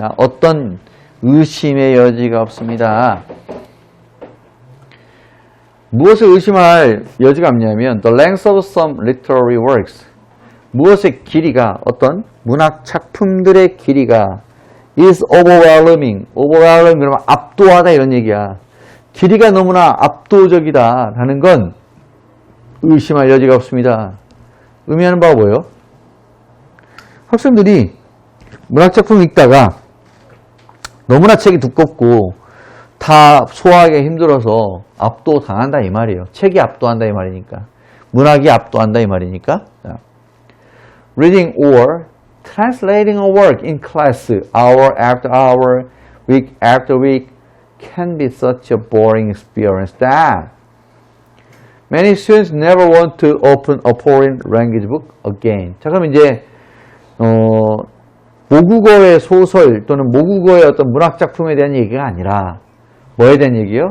자, 어떤 의심의 여지가 없습니다. 무엇을 의심할 여지가 없냐면 the length of some literary works 무엇의 길이가 어떤 문학 작품들의 길이가 is overwhelming 그러면 압도하다 이런 얘기야. 길이가 너무나 압도적이다 라는 건 의심할 여지가 없습니다. 의미하는 바가 뭐예요? 학생들이 문학작품을 읽다가 너무나 책이 두껍고 다 소화하기 힘들어서 압도당한다 이 말이에요. 책이 압도한다 이 말이니까. 문학이 압도한다 이 말이니까. Reading or translating a work in class hour after hour, week after week can be such a boring experience that many students never want to open a foreign language book again. 자, 그럼 이제 모국어의 소설 또는 모국어의 어떤 문학작품에 대한 얘기가 아니라 뭐에 대한 얘기요?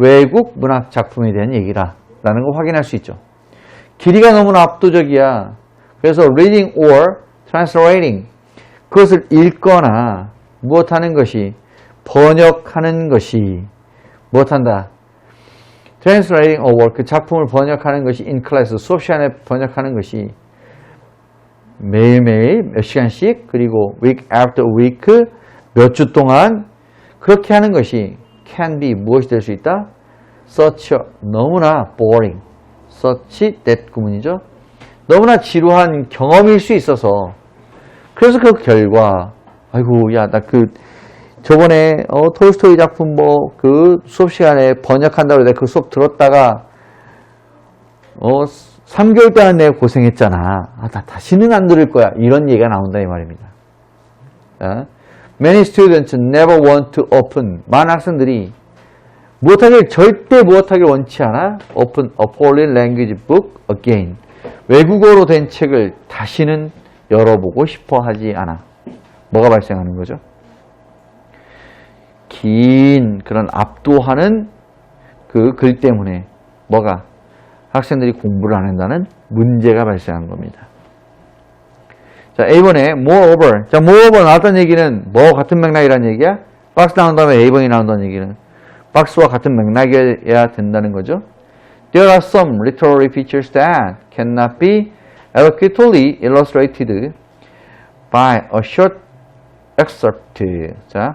외국 문학작품에 대한 얘기라는 걸 확인할 수 있죠. 길이가 너무나 압도적이야. 그래서 reading or translating 그것을 읽거나 무엇하는 것이 번역하는 것이 무엇한다? translating a work 그 작품을 번역하는 것이 in class 수업 시간에 번역하는 것이 매일매일 몇 시간씩 그리고 week after week 몇 주 동안 그렇게 하는 것이 can be 무엇이 될 수 있다? such a 너무나 boring such that 구문이죠. 너무나 지루한 경험일 수 있어서 그래서 그 결과 아이고 야 나 그 저번에 톨스토이 작품 뭐 그 수업 시간에 번역한다고 내가 그 수업 들었다가 3개월 동안 내가 고생했잖아. 아, 나 다시는 안 들을 거야. 이런 얘기가 나온다 이 말입니다. Many students never want to open. 많은 학생들이 절대 무엇하길 원치 않아. Open a foreign language book again. 외국어로 된 책을 다시는 열어보고 싶어 하지 않아. 뭐가 발생하는 거죠? 긴 그런 압도하는 그 글 때문에 뭐가 학생들이 공부를 안 한다는 문제가 발생한 겁니다. 자, A번에 moreover. 자, moreover 나왔다는 얘기는 뭐 같은 맥락이라는 얘기야? 박스 나온 다음에 A번이 나온다는 얘기는 박스와 같은 맥락이어야 된다는 거죠. There are some literary features that cannot be adequately illustrated by a short excerpt. 자,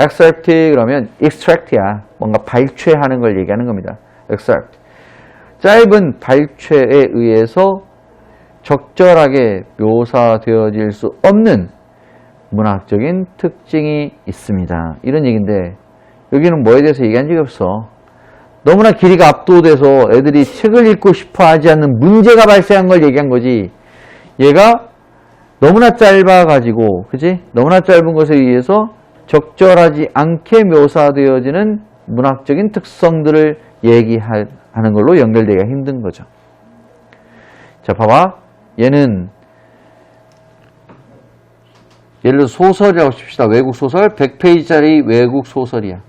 excerpt 그러면 extract야. 뭔가 발췌하는 걸 얘기하는 겁니다. excerpt. 짧은 발췌에 의해서 적절하게 묘사되어질 수 없는 문학적인 특징이 있습니다. 이런 얘기인데 여기는 뭐에 대해서 얘기한 적이 없어. 너무나 길이가 압도돼서 애들이 책을 읽고 싶어 하지 않는 문제가 발생한 걸 얘기한 거지. 얘가 너무나 짧아가지고, 그치? 너무나 짧은 것에 의해서 적절하지 않게 묘사되어지는 문학적인 특성들을 얘기하는 걸로 연결되기가 힘든 거죠. 자, 봐봐. 얘는 예를 들어 소설이라고 칩시다. 외국 소설 100페이지짜리 외국 소설이야.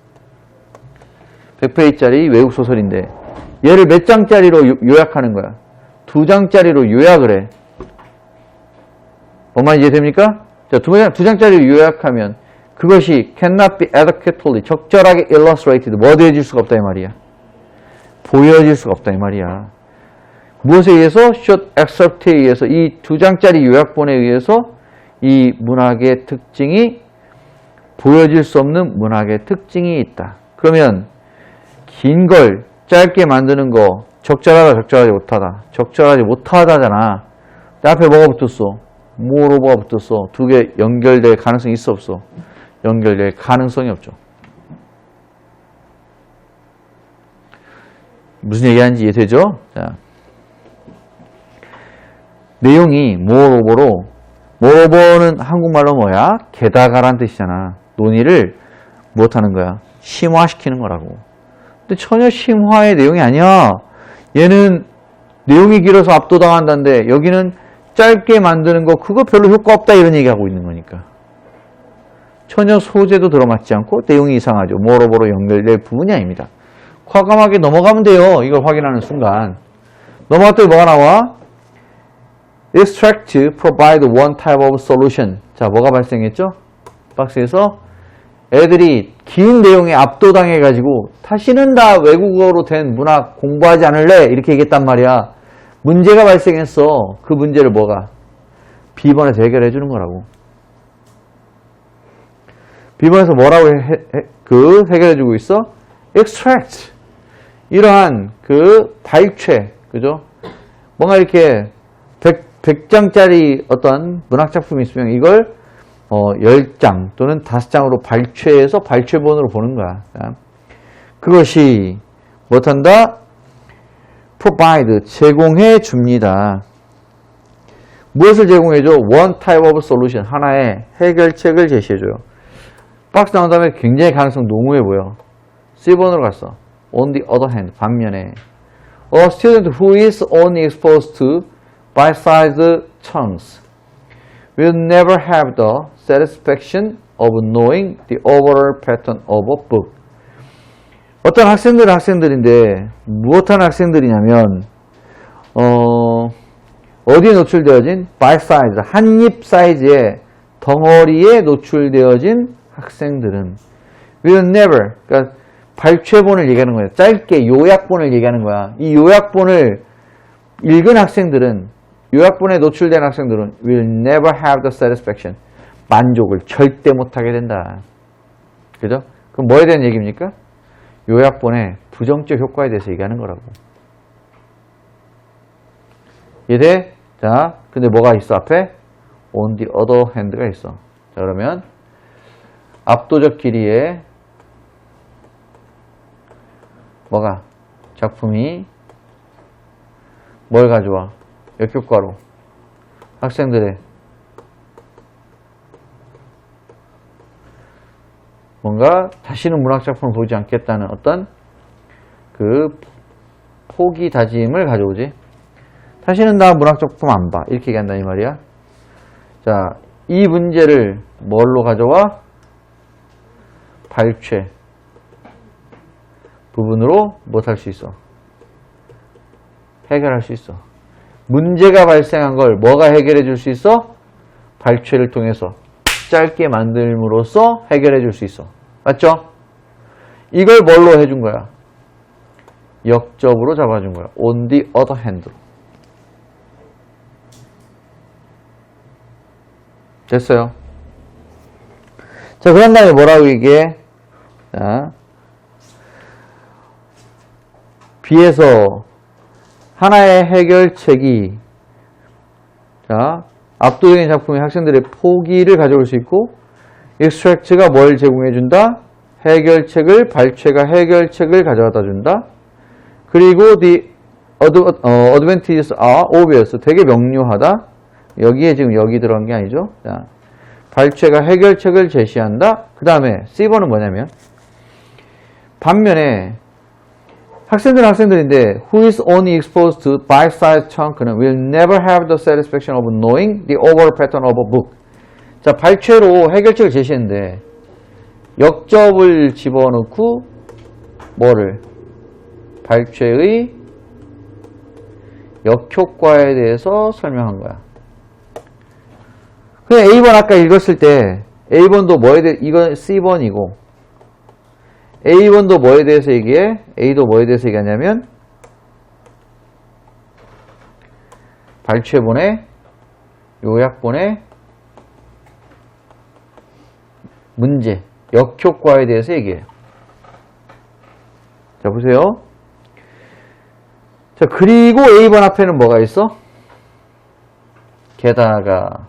100페이지짜리 외국 소설인데 얘를 몇 장짜리로 요약하는 거야? 2장짜리로 요약을 해. 뭔 말인지 이해됩니까? 자, 2장짜리로 요약하면 그것이 cannot be adequately 적절하게 illustrated 뭐 되어질 수가 없다 이 말이야. 보여질 수가 없다 이 말이야. 무엇에 의해서? short excerpt에 의해서 이 2장짜리 요약본에 의해서 이 문학의 특징이 보여질 수 없는 문학의 특징이 있다. 그러면 긴 걸 짧게 만드는 거 적절하다 적절하지 못하다. 적절하지 못하다잖아. 앞에 뭐가 붙었어? moreover가 붙었어. 두 개 연결될 가능성이 있어 없어? 연결될 가능성이 없죠. 무슨 얘기하는지 이해되죠? 자, 내용이 moreover로 moreover는 한국말로 뭐야? 게다가란 뜻이잖아. 논의를 무엇하는 거야? 심화시키는 거라고. 근데 전혀 심화의 내용이 아니야. 얘는 내용이 길어서 압도당한다는데 여기는 짧게 만드는 거 그거 별로 효과 없다 이런 얘기하고 있는 거니까. 전혀 소재도 들어맞지 않고 내용이 이상하죠. moreover로 연결될 부분이 아닙니다. 과감하게 넘어가면 돼요. 이걸 확인하는 순간. 넘어갔더니 뭐가 나와? Extract provide one type of solution. 자, 뭐가 발생했죠? 박스에서 애들이 긴 내용에 압도당해가지고 다시는 다 외국어로 된 문학 공부하지 않을래? 이렇게 얘기했단 말이야. 문제가 발생했어. 그 문제를 뭐가? B번에서 해결해 주는 거라고. B번에서 뭐라고 해결해 주고 있어? extract. 이러한 그 발췌. 그죠? 뭔가 이렇게 100장짜리 어떤 문학작품이 있으면 이걸 10장 또는 5장으로 발췌해서 발췌본으로 보는 거야. 그것이 못한다? provide, 제공해 줍니다. 무엇을 제공해 줘? one type of solution, 하나의 해결책을 제시해 줘요. 박스 나온 다음에 굉장히 가능성 농후해 보여. C번으로 갔어. On the other hand, 반면에 a student who is only exposed to bite-sized chunks will never have the satisfaction of knowing the overall pattern of a book. 어떤 학생들은 학생들인데 무엇하는 학생들이냐면 어디에 노출되어진 bite size, 한입 사이즈의 덩어리에 노출되어진 학생들은 will never, 그러니까 발췌본을 얘기하는 거예요. 짧게 요약본을 얘기하는 거야. 이 요약본을 읽은 학생들은, 요약본에 노출된 학생들은 will never have the satisfaction, 만족을 절대 못하게 된다. 그죠? 그럼 뭐에 대한 얘기입니까? 요약본의 부정적 효과에 대해서 얘기하는 거라고. 이해돼? 자, 근데 뭐가 있어 앞에? on the other hand가 있어. 자, 그러면 압도적 길이에 뭐가? 작품이 뭘 가져와? 역효과로 학생들의 뭔가 다시는 문학작품을 보지 않겠다는 어떤 그 포기 다짐을 가져오지. 다시는 나 문학작품 안 봐. 이렇게 얘기한다 이 말이야. 자, 이 문제를 뭘로 가져와? 발췌 부분으로 못할 수 있어. 해결할 수 있어. 문제가 발생한 걸 뭐가 해결해 줄 수 있어? 발췌를 통해서 짧게 만들므로써 해결해 줄 수 있어. 맞죠? 이걸 뭘로 해준 거야? 역접으로 잡아준 거야. on the other hand로. 됐어요. 자, 그런 다음에 뭐라고 얘기해? 자, B에서 하나의 해결책이, 자, 압도적인 작품의 학생들의 포기를 가져올 수 있고, extract가 뭘 제공해준다? 해결책을, 발췌가 해결책을 가져다 준다. 그리고 the advantages are obvious. 되게 명료하다. 여기에 지금 여기 들어간 게 아니죠. 자, 발췌가 해결책을 제시한다. 그 다음에 C번은 뭐냐면, 반면에 학생들인데 who is only exposed to bite-sized chunk는 will never have the satisfaction of knowing the overall pattern of a book. 자, 발췌로 해결책을 제시했는데 역접을 집어넣고 뭐를? 발췌의 역효과에 대해서 설명한 거야. 그냥 A번 아까 읽었을 때 A번도 뭐에 대해, 이건 C번이고 A번도 뭐에 대해서 얘기해? A도 뭐에 대해서 얘기하냐면 발췌본의 요약본의 문제, 역효과에 대해서 얘기해요. 자, 보세요. 자, 그리고 A번 앞에는 뭐가 있어? 게다가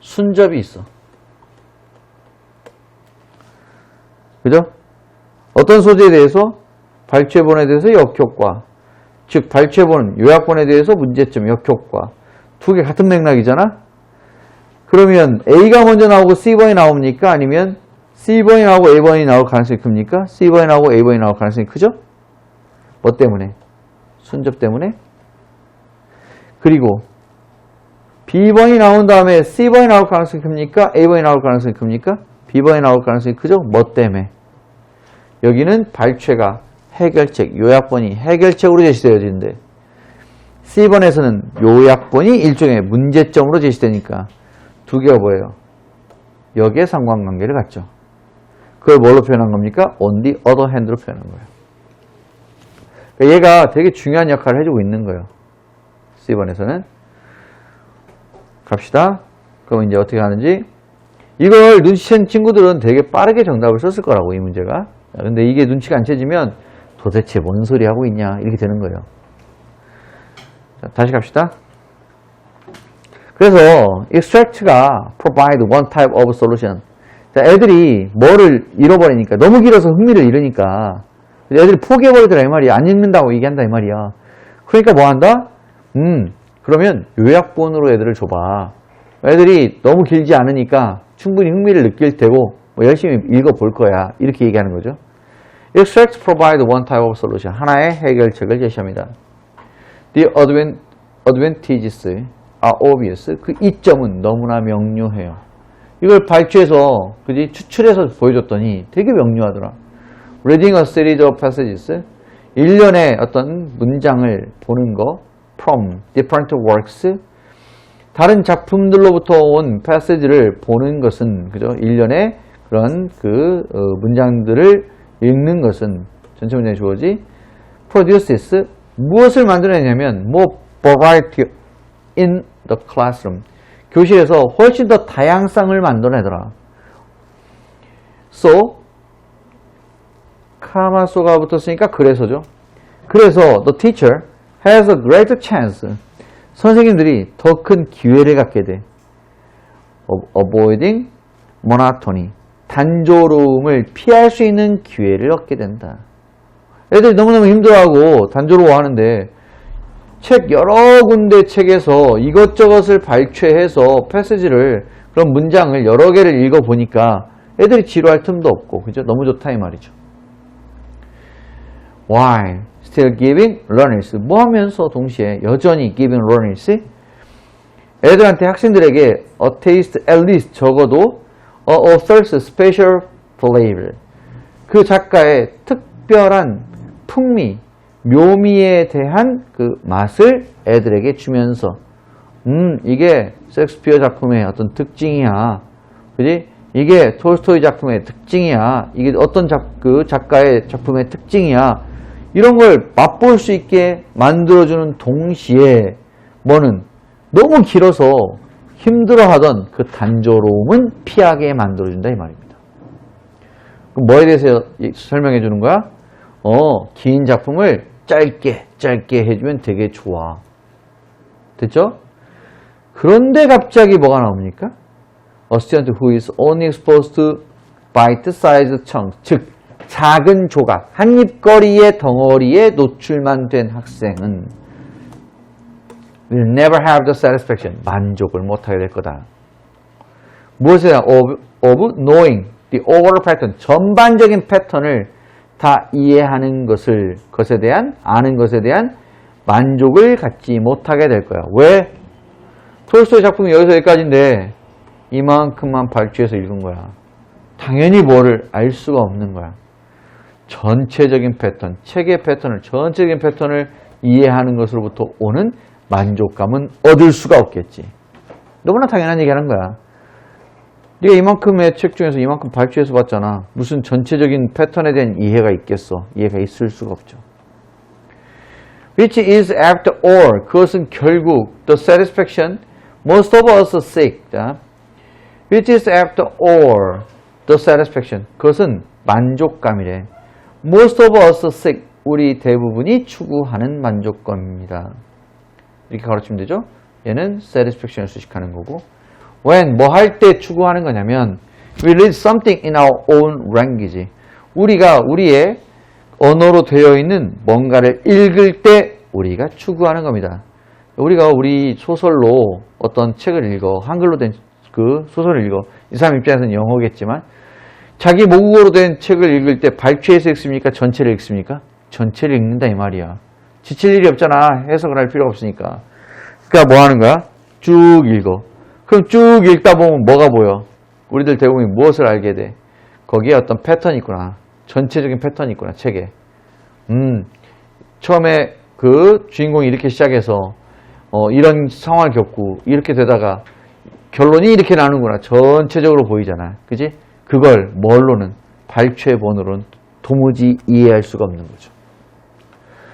순접이 있어. 그죠? 어떤 소재에 대해서? 발췌본에 대해서 역효과. 즉, 발췌본, 요약본에 대해서 문제점, 역효과. 두 개 같은 맥락이잖아? 그러면 A가 먼저 나오고 C번이 나옵니까? 아니면 C번이 나오고 A번이 나올 가능성이 큽니까? C번이 나오고 A번이 나올 가능성이 크죠? 뭐 때문에? 순접 때문에? 그리고 B번이 나온 다음에 C번이 나올 가능성이 큽니까? A번이 나올 가능성이 큽니까? B번이 나올 가능성이 크죠? 뭐 때문에? 여기는 발췌가 해결책, 요약본이 해결책으로 제시되어지는데 C번에서는 요약본이 일종의 문제점으로 제시되니까 두 개가 뭐예요? 역의 상관관계를 갖죠. 그걸 뭘로 표현한 겁니까? on the other hand로 표현한 거예요. 그러니까 얘가 되게 중요한 역할을 해주고 있는 거예요. C번에서는. 갑시다. 그럼 이제 어떻게 하는지. 이걸 눈치챈 친구들은 되게 빠르게 정답을 썼을 거라고, 이 문제가. 근데 이게 눈치가 안 채지면 도대체 뭔 소리 하고 있냐, 이렇게 되는 거예요. 자, 다시 갑시다. 그래서 extract가 provide one type of solution. 자, 애들이 뭐를 잃어버리니까, 너무 길어서 흥미를 잃으니까 애들이 포기해버리더라 이 말이야. 안 읽는다고 얘기한다 이 말이야. 그러니까 뭐 한다? 그러면 요약본으로 애들을 줘봐. 애들이 너무 길지 않으니까 충분히 흥미를 느낄 테고 뭐 열심히 읽어볼 거야. 이렇게 얘기하는 거죠. Extracts provide one type of solution. 하나의 해결책을 제시합니다. The advantages are obvious. 그 이점은 너무나 명료해요. 이걸 발췌해서, 그지? 추출해서 보여줬더니 되게 명료하더라. Reading a series of passages. 일련의 어떤 문장을 보는 거. From different works. 다른 작품들로부터 온 passage를 보는 것은, 그죠? 일련의 그런 문장들을 읽는 것은, 전체 문장의 주어지. Produces. 무엇을 만들어내냐면, more variety in the classroom. 교실에서 훨씬 더 다양성을 만들어내더라. So, 카마소가 붙었으니까 그래서죠. 그래서 the teacher has a greater chance. 선생님들이 더 큰 기회를 갖게 돼. of avoiding monotony. 단조로움을 피할 수 있는 기회를 얻게 된다. 애들이 너무너무 힘들어하고 단조로워하는데 책 여러 군데 책에서 이것저것을 발췌해서 패시지를, 그런 문장을 여러 개를 읽어보니까 애들이 지루할 틈도 없고, 그죠? 너무 좋다 이 말이죠. While still giving learners. 뭐 하면서 동시에 여전히 giving learners. 애들한테, 학생들에게 a taste, at least 적어도 a author's special flavor. 그 작가의 특별한 풍미, 묘미에 대한 그 맛을 애들에게 주면서 이게 셰익스피어 작품의 어떤 특징이야. 그지? 이게 톨스토이 작품의 특징이야. 이게 어떤 작가의 작품의 특징이야. 이런 걸 맛볼 수 있게 만들어주는 동시에 뭐는 너무 길어서 힘들어하던 그 단조로움은 피하게 만들어준다 이 말입니다. 그럼 뭐에 대해서 설명해 주는 거야? 긴 작품을 짧게 해주면 되게 좋아. 됐죠? 그런데 갑자기 뭐가 나옵니까? A student who is only exposed to bite-sized chunks, 즉 작은 조각, 한 입거리의 덩어리에 노출만 된 학생은 will never have the satisfaction, 만족을 못하게 될 거다. 무엇이냐? of knowing the overall pattern, 전반적인 패턴을 다 이해하는 것에 대한, 아는 것에 대한 만족을 갖지 못하게 될 거야. 왜? 톨스토이 작품이 여기서 여기까지인데 이만큼만 발췌해서 읽은 거야. 당연히 뭐를 알 수가 없는 거야. 전체적인 패턴, 책의 패턴을, 전체적인 패턴을 이해하는 것으로부터 오는 만족감은 얻을 수가 없겠지. 너무나 당연한 얘기 하는 거야. 네가 이만큼의 책 중에서 이만큼 발췌해서 봤잖아. 무슨 전체적인 패턴에 대한 이해가 있겠어? 이해가 있을 수가 없죠. Which is after all, 그것은 결국 the satisfaction most of us seek. 자, which is after all the satisfaction, 그것은 만족감이래. Most of us seek, 우리 대부분이 추구하는 만족감입니다. 이렇게 가르치면 되죠. 얘는 satisfaction을 수식하는 거고, when, 뭐 할 때 추구하는 거냐면 we read something in our own language, 우리가 우리의 언어로 되어 있는 뭔가를 읽을 때 우리가 추구하는 겁니다. 우리가 우리 소설로 어떤 책을 읽어, 한글로 된 그 소설을 읽어, 이 사람 입장에서는 영어겠지만 자기 모국어로 된 책을 읽을 때 발췌해서 읽습니까? 전체를 읽습니까? 전체를 읽는다 이 말이야. 지칠 일이 없잖아. 해석을 할 필요가 없으니까. 그러니까 뭐 하는 거야? 쭉 읽어. 그럼 쭉 읽다 보면 뭐가 보여? 우리들 대부분이 무엇을 알게 돼? 거기에 어떤 패턴이 있구나. 전체적인 패턴이 있구나, 책에. 처음에 그 주인공이 이렇게 시작해서 이런 상황을 겪고 이렇게 되다가 결론이 이렇게 나누구나. 전체적으로 보이잖아. 그지? 그걸 뭘로는? 발췌본으로는 도무지 이해할 수가 없는 거죠.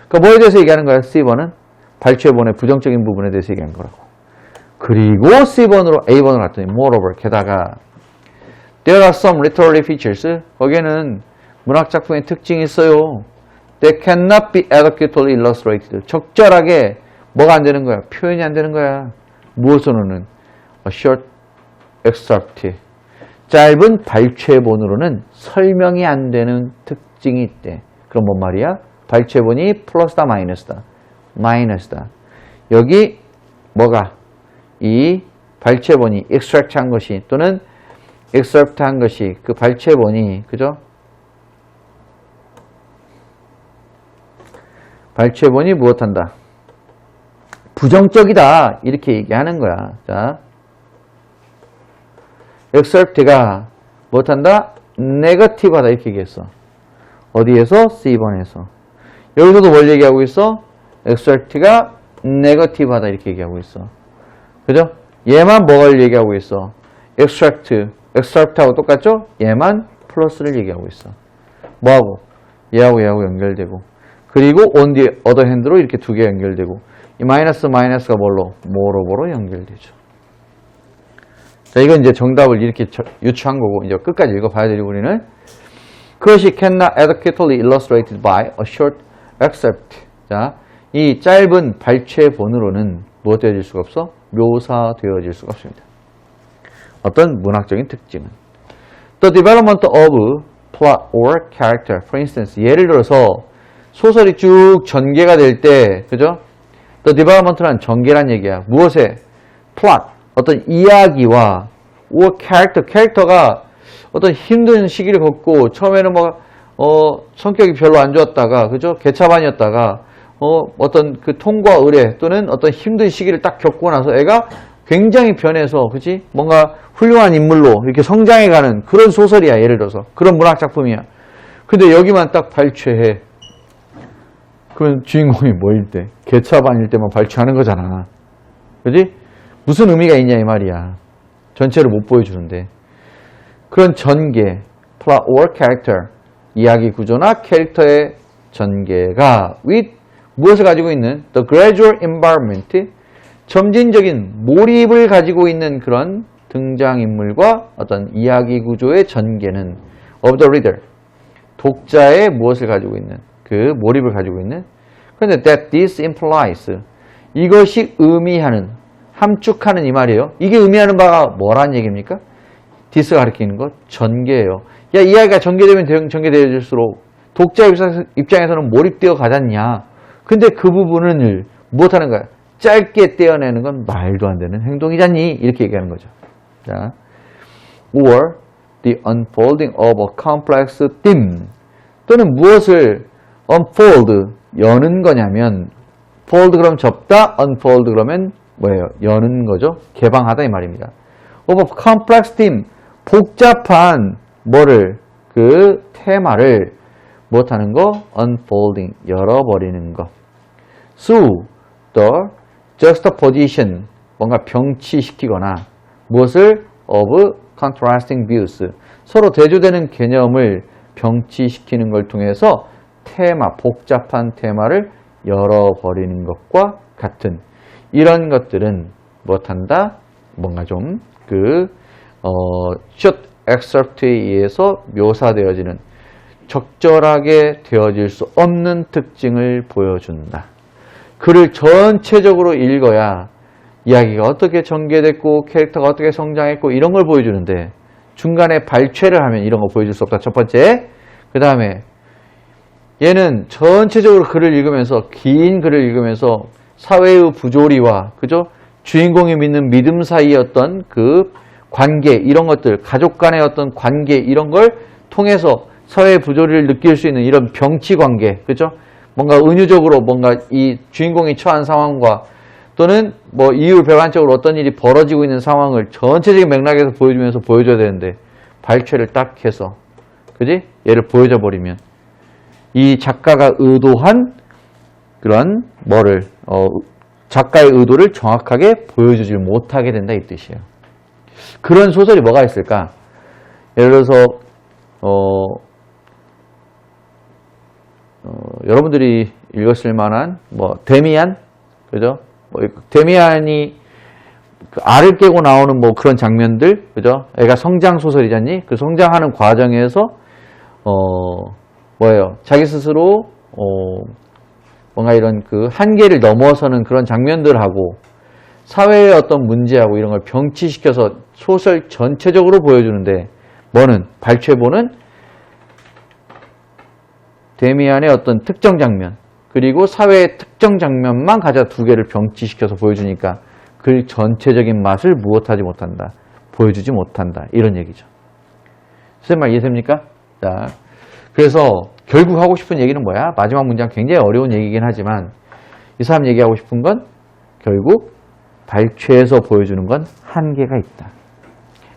그러니까 뭐에 대해서 얘기하는 거야? C번은 발췌본의 부정적인 부분에 대해서 얘기한 거라고. 그리고 C번으로 A번으로 갔더니 moreover 게다가 there are some literary features 거기에는 문학작품의 특징이 있어요. That cannot be adequately illustrated. 적절하게 뭐가 안 되는 거야? 표현이 안 되는 거야. 무엇으로는? A short excerpt. 짧은 발췌본으로는 설명이 안 되는 특징이 있대. 그럼 뭔 말이야? 발췌본이 플러스다 마이너스다? 마이너스다. 여기 뭐가? 이 발췌본이 extract 한 것이 또는 excerpt 한 것이 그 발췌본이 그죠? 발췌본이 무엇한다? 부정적이다. 이렇게 얘기하는 거야. 자, excerpt가 무엇한다? negative하다. 이렇게 얘기했어. 어디에서? C번에서. 여기서도 뭘 얘기하고 있어? excerpt가 negative하다. 이렇게 얘기하고 있어. 그죠? 얘만 뭘 얘기하고 있어? extract하고 똑같죠? 얘만 플러스를 얘기하고 있어. 뭐하고? 얘하고 연결되고. 그리고 on the other hand로 이렇게 두 개 연결되고. 이 마이너스가 뭘로? moreover로 연결되죠. 자, 이건 이제 정답을 이렇게 유추한 거고, 이제 끝까지 읽어봐야 되고, 우리는. 그것이 cannot adequately illustrated by a short excerpt. 자, 이 짧은 발췌본으로는 무엇 되어질 수가 없어? 묘사되어질 수가 없습니다. 어떤 문학적인 특징은. The development of plot or character. For instance, 예를 들어서 소설이 쭉 전개가 될 때, 그죠? The development란 전개란 얘기야. 무엇에? plot. 어떤 이야기와 or character. 캐릭터가 어떤 힘든 시기를 겪고 처음에는 성격이 별로 안 좋았다가, 그죠? 개차반이었다가, 어떤 그 통과 의례 또는 어떤 힘든 시기를 딱 겪고 나서 애가 굉장히 변해서, 그치? 뭔가 훌륭한 인물로 이렇게 성장해가는 그런 소설이야, 예를 들어서. 그런 문학작품이야. 근데 여기만 딱 발췌해. 그러면 주인공이 뭐일 때? 개차반일 때만 발췌하는 거잖아. 그지? 무슨 의미가 있냐, 이 말이야. 전체를 못 보여주는데. 그런 전개, plot or character, 이야기 구조나 캐릭터의 전개가 with 무엇을 가지고 있는 the gradual environment, 점진적인 몰입을 가지고 있는 그런 등장인물과 어떤 이야기 구조의 전개는 of the reader, 독자의 무엇을 가지고 있는 그 몰입을 가지고 있는. 그런데 that this implies, 이것이 의미하는, 함축하는 이 말이에요. 이게 의미하는 바가 뭐란 얘기입니까? this가 가리키는 것, 전개예요. 야, 이야기가 전개되면 전개되어질수록 독자 입장에서는 몰입되어 가잖냐. 근데 그 부분을 무엇하는 거야? 짧게 떼어내는 건 말도 안 되는 행동이잖니. 이렇게 얘기하는 거죠. 자, or the unfolding of a complex theme, 또는 무엇을 unfold, 여는 거냐면, fold 그럼 접다, unfold 그러면 뭐예요? 여는 거죠. 개방하다 이 말입니다. of a complex theme, 복잡한 뭐를, 그 테마를 무엇하는 거? unfolding, 열어버리는 거. through the juxtaposition, 뭔가 병치시키거나 무엇을? of contrasting views, 서로 대조되는 개념을 병치시키는 걸 통해서 테마, 복잡한 테마를 열어버리는 것과 같은 이런 것들은 무엇한다? 뭔가 좀 short excerpt에 의해서 묘사되어지는 적절하게 되어질 수 없는 특징을 보여준다. 글을 전체적으로 읽어야 이야기가 어떻게 전개됐고 캐릭터가 어떻게 성장했고 이런 걸 보여주는데 중간에 발췌를 하면 이런 거 보여줄 수 없다. 첫 번째. 그 다음에 얘는 전체적으로 글을 읽으면서, 긴 글을 읽으면서 사회의 부조리와, 그죠? 주인공이 믿는 믿음 사이의 어떤 그 관계, 이런 것들, 가족 간의 어떤 관계, 이런 걸 통해서 사회의 부조리를 느낄 수 있는 이런 병치 관계, 그죠? 뭔가 은유적으로 뭔가 이 주인공이 처한 상황과 또는 뭐 이율배반적으로 어떤 일이 벌어지고 있는 상황을 전체적인 맥락에서 보여주면서 보여줘야 되는데 발췌를 딱 해서, 그지? 얘를 보여줘 버리면 이 작가가 의도한 그런 작가의 의도를 정확하게 보여주지 못하게 된다 이 뜻이에요. 그런 소설이 뭐가 있을까? 예를 들어서 여러분들이 읽었을 만한 뭐 데미안, 그죠? 뭐 데미안이 그 알을 깨고 나오는 뭐 그런 장면들, 그죠? 애가 성장 소설이잖니? 그 성장하는 과정에서 뭐예요? 자기 스스로 뭔가 이런 그 한계를 넘어서는 그런 장면들하고 사회의 어떤 문제하고 이런 걸 병치시켜서 소설 전체적으로 보여주는데, 뭐는 발췌본은 데미안의 어떤 특정 장면, 그리고 사회의 특정 장면만 가져 두 개를 병치시켜서 보여주니까 글 전체적인 맛을 무엇하지 못한다, 보여주지 못한다, 이런 얘기죠. 선생님 말 이해됩니까? 자, 그래서 결국 하고 싶은 얘기는 뭐야? 마지막 문장 굉장히 어려운 얘기긴 하지만 이 사람 얘기하고 싶은 건 결국 발췌해서 보여주는 건 한계가 있다.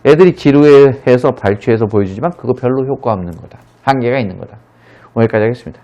애들이 지루해서 발췌해서 보여주지만 그거 별로 효과 없는 거다. 한계가 있는 거다. 오늘까지 하겠습니다.